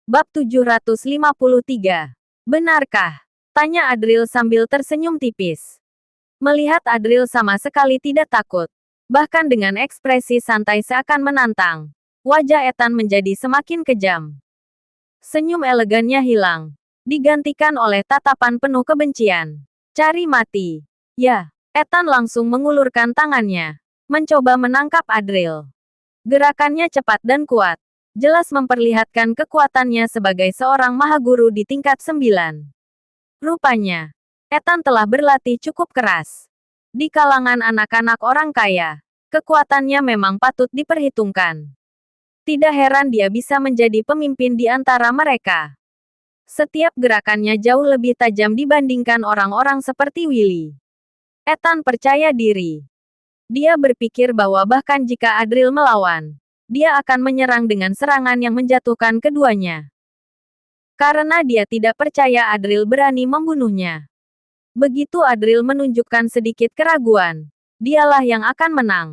Bab 753. Benarkah? Tanya Adril sambil tersenyum tipis. Melihat Adril sama sekali tidak takut. Bahkan dengan ekspresi santai seakan menantang. Wajah Ethan menjadi semakin kejam. Senyum elegannya hilang. Digantikan oleh tatapan penuh kebencian. Cari mati. Ya, Ethan langsung mengulurkan tangannya. Mencoba menangkap Adril. Gerakannya cepat dan kuat. Jelas memperlihatkan kekuatannya sebagai seorang mahaguru di tingkat 9. Rupanya, Ethan telah berlatih cukup keras. Di kalangan anak-anak orang kaya, kekuatannya memang patut diperhitungkan. Tidak heran dia bisa menjadi pemimpin di antara mereka. Setiap gerakannya jauh lebih tajam dibandingkan orang-orang seperti Willy. Ethan percaya diri. Dia berpikir bahwa bahkan jika Adril melawan, dia akan menyerang dengan serangan yang menjatuhkan keduanya. Karena dia tidak percaya Adril berani membunuhnya. Begitu Adril menunjukkan sedikit keraguan, dialah yang akan menang.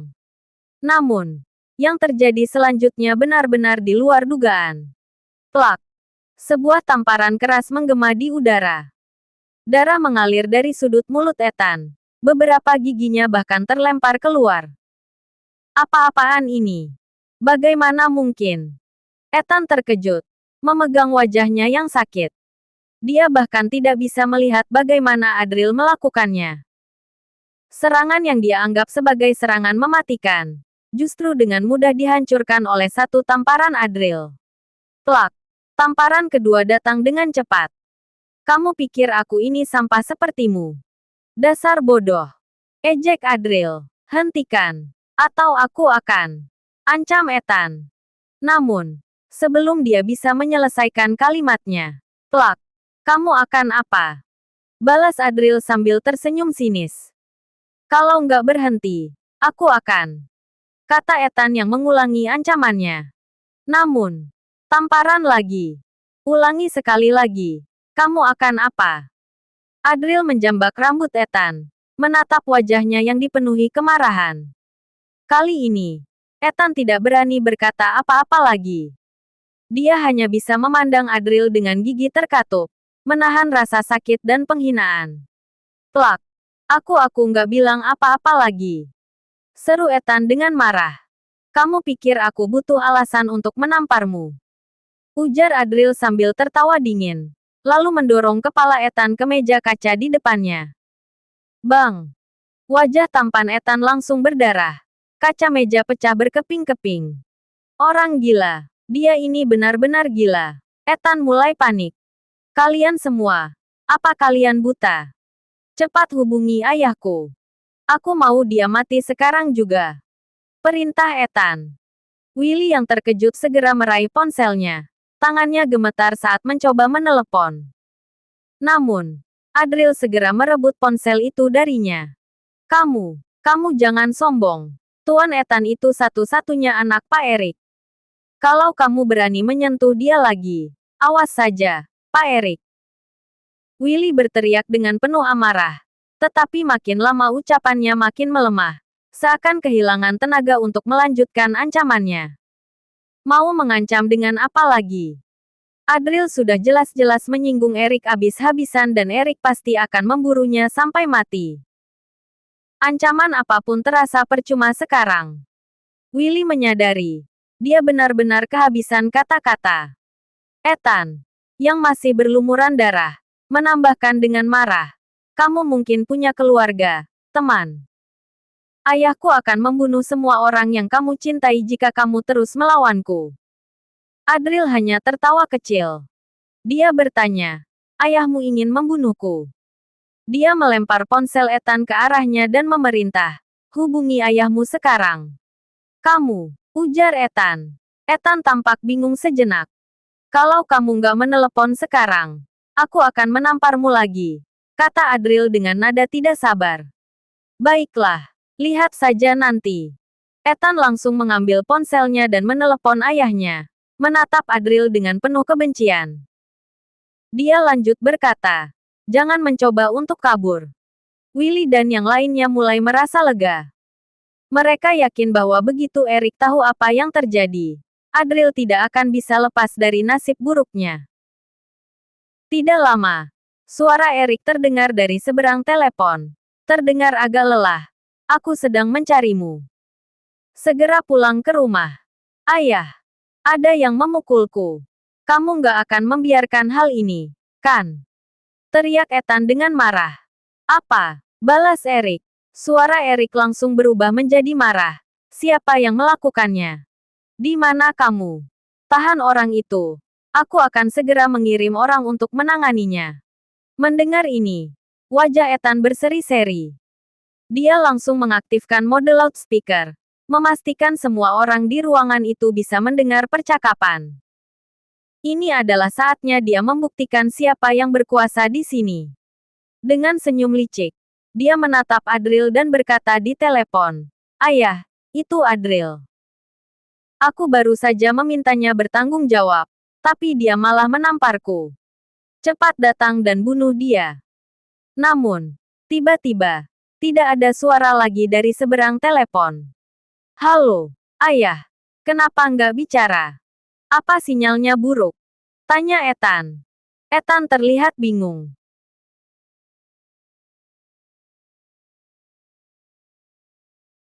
Namun, yang terjadi selanjutnya benar-benar di luar dugaan. Plak! Sebuah tamparan keras menggema di udara. Darah mengalir dari sudut mulut Ethan. Beberapa giginya bahkan terlempar keluar. Apa-apaan ini? Bagaimana mungkin? Ethan terkejut, memegang wajahnya yang sakit. Dia bahkan tidak bisa melihat bagaimana Adril melakukannya. Serangan yang dia anggap sebagai serangan mematikan, justru dengan mudah dihancurkan oleh satu tamparan Adril. Plak! Tamparan kedua datang dengan cepat. Kamu pikir aku ini sampah sepertimu? Dasar bodoh! Ejek Adril. Hentikan, atau aku akan ancam Ethan. Namun, sebelum dia bisa menyelesaikan kalimatnya, plak! Kamu akan apa? Balas Adril sambil tersenyum sinis. Kalau nggak berhenti, aku akan. Kata Ethan yang mengulangi ancamannya. Namun, tamparan lagi. Ulangi sekali lagi. Kamu akan apa? Adril menjambak rambut Ethan, menatap wajahnya yang dipenuhi kemarahan. Kali ini, Ethan tidak berani berkata apa-apa lagi. Dia hanya bisa memandang Adril dengan gigi terkatup, menahan rasa sakit dan penghinaan. Plak! Aku nggak bilang apa-apa lagi. Seru Ethan dengan marah. Kamu pikir aku butuh alasan untuk menamparmu? Ujar Adril sambil tertawa dingin, lalu mendorong kepala Ethan ke meja kaca di depannya. Bang! Wajah tampan Ethan langsung berdarah. Kaca meja pecah berkeping-keping. Orang gila. Dia ini benar-benar gila. Ethan mulai panik. Kalian semua. Apa kalian buta? Cepat hubungi ayahku. Aku mau dia mati sekarang juga. Perintah Ethan. Willy yang terkejut segera meraih ponselnya. Tangannya gemetar saat mencoba menelepon. Namun, Adril segera merebut ponsel itu darinya. Kamu jangan sombong. Tuan Ethan itu satu-satunya anak Pak Erik. Kalau kamu berani menyentuh dia lagi, awas saja, Pak Erik. Willy berteriak dengan penuh amarah. Tetapi makin lama ucapannya makin melemah. Seakan kehilangan tenaga untuk melanjutkan ancamannya. Mau mengancam dengan apa lagi? Adril sudah jelas-jelas menyinggung Erik habis-habisan dan Erik pasti akan memburunya sampai mati. Ancaman apapun terasa percuma sekarang. Willy menyadari. Dia benar-benar kehabisan kata-kata. Ethan, yang masih berlumuran darah, menambahkan dengan marah. Kamu mungkin punya keluarga, teman. Ayahku akan membunuh semua orang yang kamu cintai jika kamu terus melawanku. Adril hanya tertawa kecil. Dia bertanya, ayahmu ingin membunuhku? Dia melempar ponsel Ethan ke arahnya dan memerintah, hubungi ayahmu sekarang. Kamu, ujar Ethan. Ethan tampak bingung sejenak. Kalau kamu nggak menelepon sekarang, aku akan menamparmu lagi, kata Adril dengan nada tidak sabar. Baiklah. Lihat saja nanti. Ethan langsung mengambil ponselnya dan menelepon ayahnya. Menatap Adril dengan penuh kebencian. Dia lanjut berkata, jangan mencoba untuk kabur. Willy dan yang lainnya mulai merasa lega. Mereka yakin bahwa begitu Erik tahu apa yang terjadi, Adril tidak akan bisa lepas dari nasib buruknya. Tidak lama, suara Erik terdengar dari seberang telepon. Terdengar agak lelah. Aku sedang mencarimu. Segera pulang ke rumah. Ayah, ada yang memukulku. Kamu nggak akan membiarkan hal ini, kan? Teriak Ethan dengan marah. Apa? Balas Erik. Suara Erik langsung berubah menjadi marah. Siapa yang melakukannya? Di mana kamu? Tahan orang itu. Aku akan segera mengirim orang untuk menanganinya. Mendengar ini, wajah Ethan berseri-seri. Dia langsung mengaktifkan mode loudspeaker, memastikan semua orang di ruangan itu bisa mendengar percakapan. Ini adalah saatnya dia membuktikan siapa yang berkuasa di sini. Dengan senyum licik, dia menatap Adril dan berkata di telepon, "Ayah, itu Adril. Aku baru saja memintanya bertanggung jawab, tapi dia malah menamparku. Cepat datang dan bunuh dia." Namun, tiba-tiba, tidak ada suara lagi dari seberang telepon. "Halo, ayah. Kenapa nggak bicara? Apa sinyalnya buruk?" tanya Ethan. Ethan terlihat bingung.